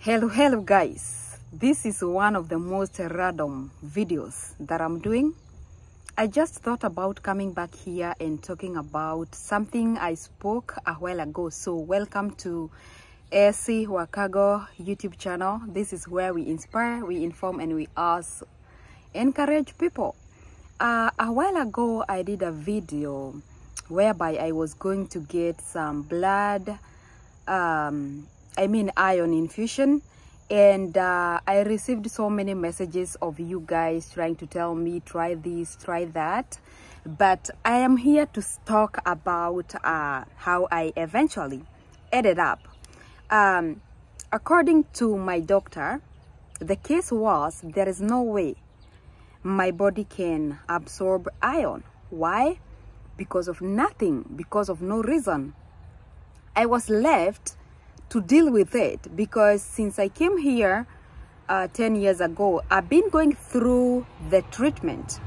Hello guys, this is one of the most random videos that I'm doing. I just thought about coming back here and talking about something I spoke a while ago. So welcome to AC Wakago YouTube channel. This is where we inspire, we inform, and we also encourage people. A while ago I did a video whereby I was going to get some blood iron infusion, and I received so many messages of you guys trying to tell me try this, try that, but I am here to talk about how I eventually ended up. According to my doctor, the case was there is no way my body can absorb iron. Why? Because of nothing, because of no reason. I was left to deal with it because since I came here 10 years ago, I've been going through the treatment.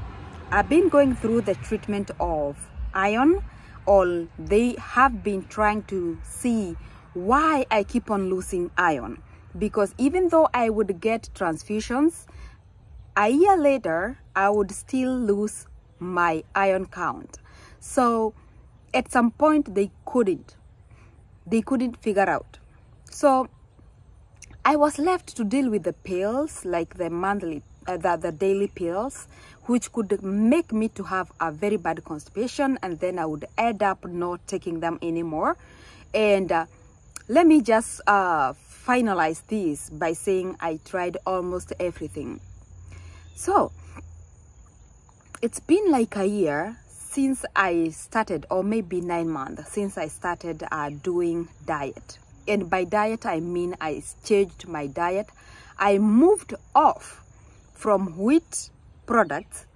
I've been going through the treatment of iron, or they have been trying to see why I keep on losing iron. Because even though I would get transfusions, a year later, I would still lose my iron count. So at some point, they couldn't figure out. So I was left to deal with the pills, like the monthly, the daily pills, which could make me to have a very bad constipation, and then I would end up not taking them anymore. And let me just finalize this by saying I tried almost everything. So it's been like a year since I started, or maybe 9 months since I started doing diet. And by diet, I mean I changed my diet. I moved off from wheat products.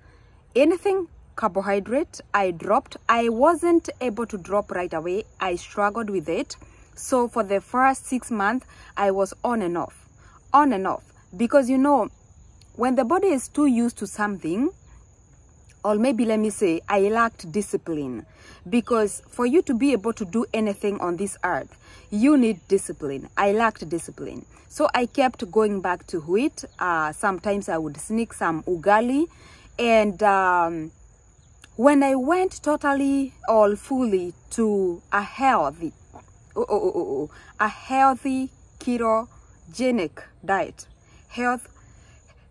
Anything carbohydrate, I dropped. I wasn't able to drop right away. I struggled with it. So for the first 6 months, I was on and off. Because, you know, when the body is too used to something, or maybe let me say, I lacked discipline. Because for you to be able to do anything on this earth, you need discipline. I lacked discipline. So I kept going back to wheat. Sometimes I would sneak some ugali. And when I went totally or fully to a healthy ketogenic diet,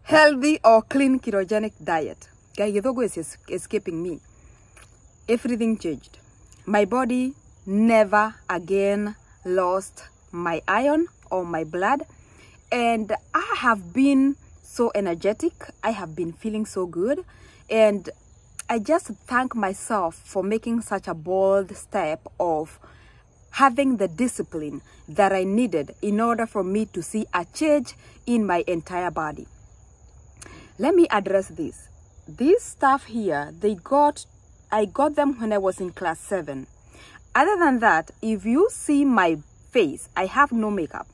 healthy or clean ketogenic diet, Gayethogo is escaping me. Everything changed. My body never again lost my iron or my blood, and I have been so energetic. I have been feeling so good, and I just thank myself for making such a bold step of having the discipline that I needed in order for me to see a change in my entire body. Let me address this. This stuff here, I got them when I was in class 7. Other than that, if you see my face, I have no makeup.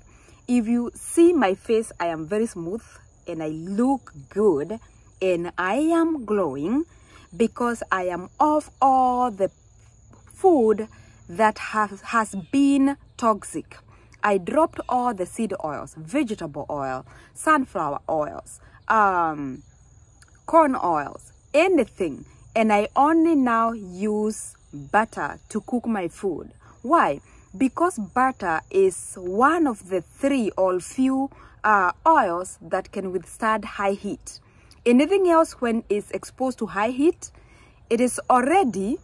If you see my face, I am very smooth and I look good and I am glowing because I am off all the food that has been toxic. I dropped all the seed oils, vegetable oil, sunflower oils, corn oils, anything. And I only now use butter to cook my food. Why? Because butter is one of the 3 or few oils that can withstand high heat. Anything else, when it's exposed to high heat, it is already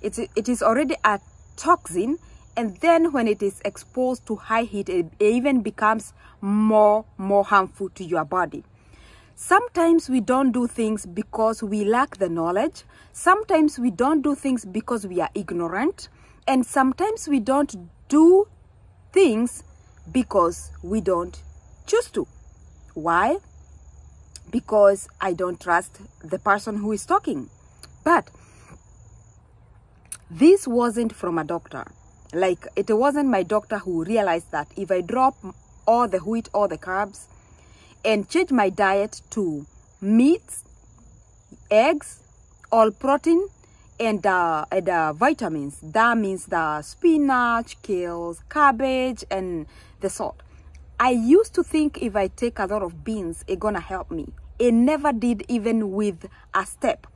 a toxin, and then when it is exposed to high heat, it even becomes more harmful to your body. Sometimes we don't do things because we lack the knowledge. Sometimes we don't do things because we are ignorant. And sometimes we don't do things because we don't choose to. Why? Because I don't trust the person who is talking. But this wasn't from a doctor. Like, it wasn't my doctor who realized that if I drop all the wheat, all the carbs, and change my diet to meat, eggs, all protein, and vitamins. That means the spinach, kale, cabbage, and the salt. I used to think if I take a lot of beans, it's gonna help me. It never did, even with a step.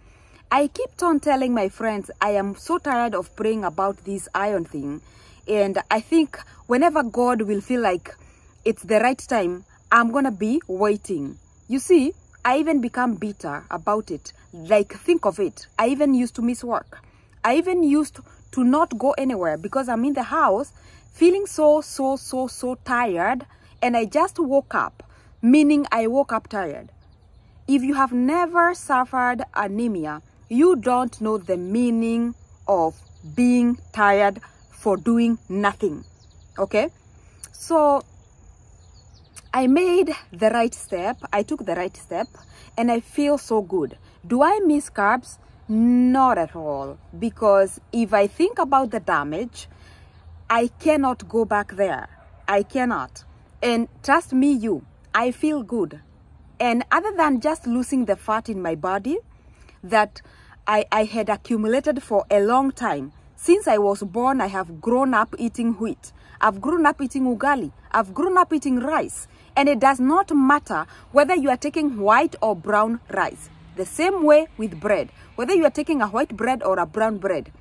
I kept on telling my friends, I am so tired of praying about this iron thing. And I think whenever God will feel like it's the right time, I'm gonna be waiting. You see, I even become bitter about it. Like, think of it. I even used to miss work. I even used to not go anywhere because I'm in the house feeling so tired, and I just woke up, meaning I woke up tired. If you have never suffered anemia, you don't know the meaning of being tired for doing nothing. Okay? So I made the right step. I took the right step, and I feel so good. Do I miss carbs? Not at all. Because if I think about the damage, I cannot go back there. I cannot. And trust me, I feel good. And other than just losing the fat in my body that I had accumulated for a long time. Since I was born, I have grown up eating wheat. I've grown up eating ugali. I've grown up eating rice. And it does not matter whether you are taking white or brown rice. The same way with bread. Whether you are taking a white bread or a brown bread.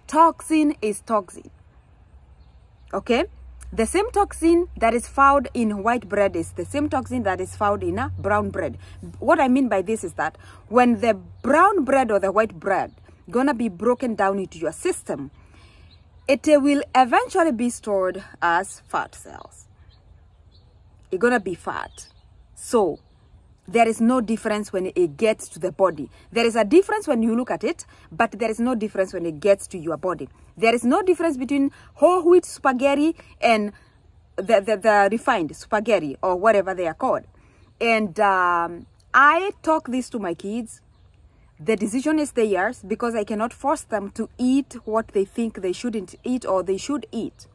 Toxin is toxin. Okay? The same toxin that is found in white bread is the same toxin that is found in a brown bread. What I mean by this is that when the brown bread or the white bread gonna be broken down into your system, it will eventually be stored as fat cells. It's gonna be fat. So there is no difference when it gets to the body. There is a difference when you look at it, but there is no difference when it gets to your body. There is no difference between whole wheat spaghetti and the refined spaghetti or whatever they are called. And I talk this to my kids. The decision is theirs because I cannot force them to eat what they think they shouldn't eat or they should eat.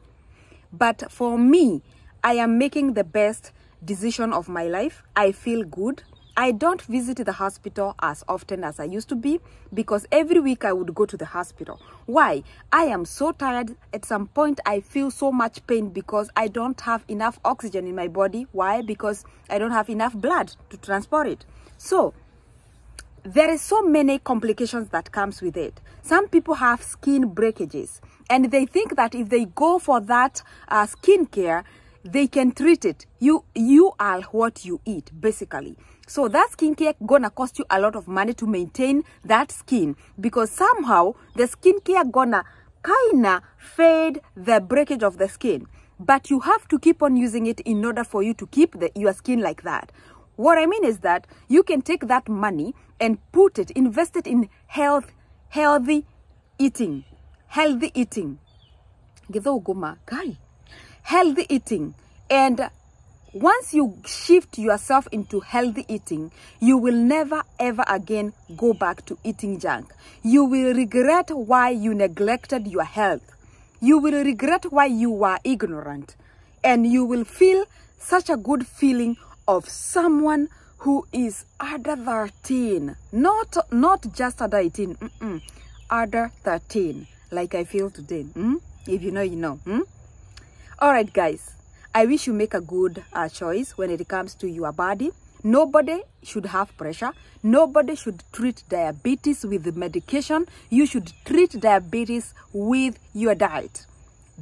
But for me, I am making the best decision of my life. I feel good. I don't visit the hospital as often as I used to be because every week I would go to the hospital. Why? I am so tired. At some point, I feel so much pain because I don't have enough oxygen in my body. Why? Because I don't have enough blood to transport it. So there is so many complications that comes with it. Some people have skin breakages and they think that if they go for that skin care, they can treat it. You are what you eat, basically. So that skincare gonna cost you a lot of money to maintain that skin because somehow the skincare gonna kinda fade the breakage of the skin. But you have to keep on using it in order for you to keep your skin like that. What I mean is that you can take that money and invest it in healthy eating. Healthy eating. Healthy eating. And once you shift yourself into healthy eating, you will never ever again go back to eating junk. You will regret why you neglected your health. You will regret why you were ignorant. And you will feel such a good feeling of someone who is under 13. Not just under 18. Under 13. Like I feel today. If you know, you know. Alright guys. I wish you make a good choice when it comes to your body. Nobody should have pressure. Nobody should treat diabetes with medication. You should treat diabetes with your diet.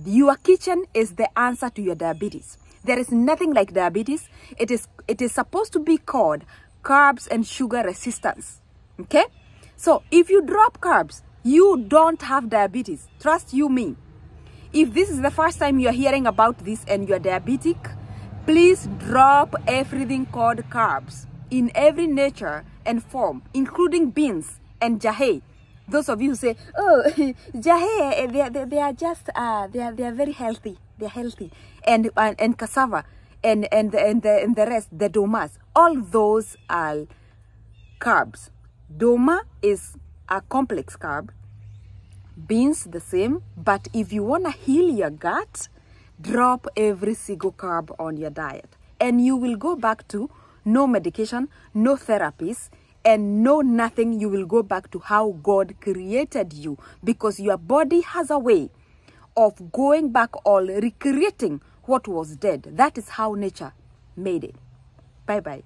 Your kitchen is the answer to your diabetes. There is nothing like diabetes. It is supposed to be called carbs and sugar resistance. Okay? So if you drop carbs, you don't have diabetes. Trust you me. If this is the first time you're hearing about this and you're diabetic, please drop everything called carbs in every nature and form, including beans and jahe. Those of you who say, oh, jahe, they are just, they are very healthy. They're healthy. And cassava and the rest, the domas, all those are carbs. Doma is a complex carb. Beans the same, but if you want to heal your gut, drop every single carb on your diet and you will go back to no medication, no therapies, and no nothing. You will go back to how God created you because your body has a way of going back or recreating what was dead. That is how nature made it. Bye bye.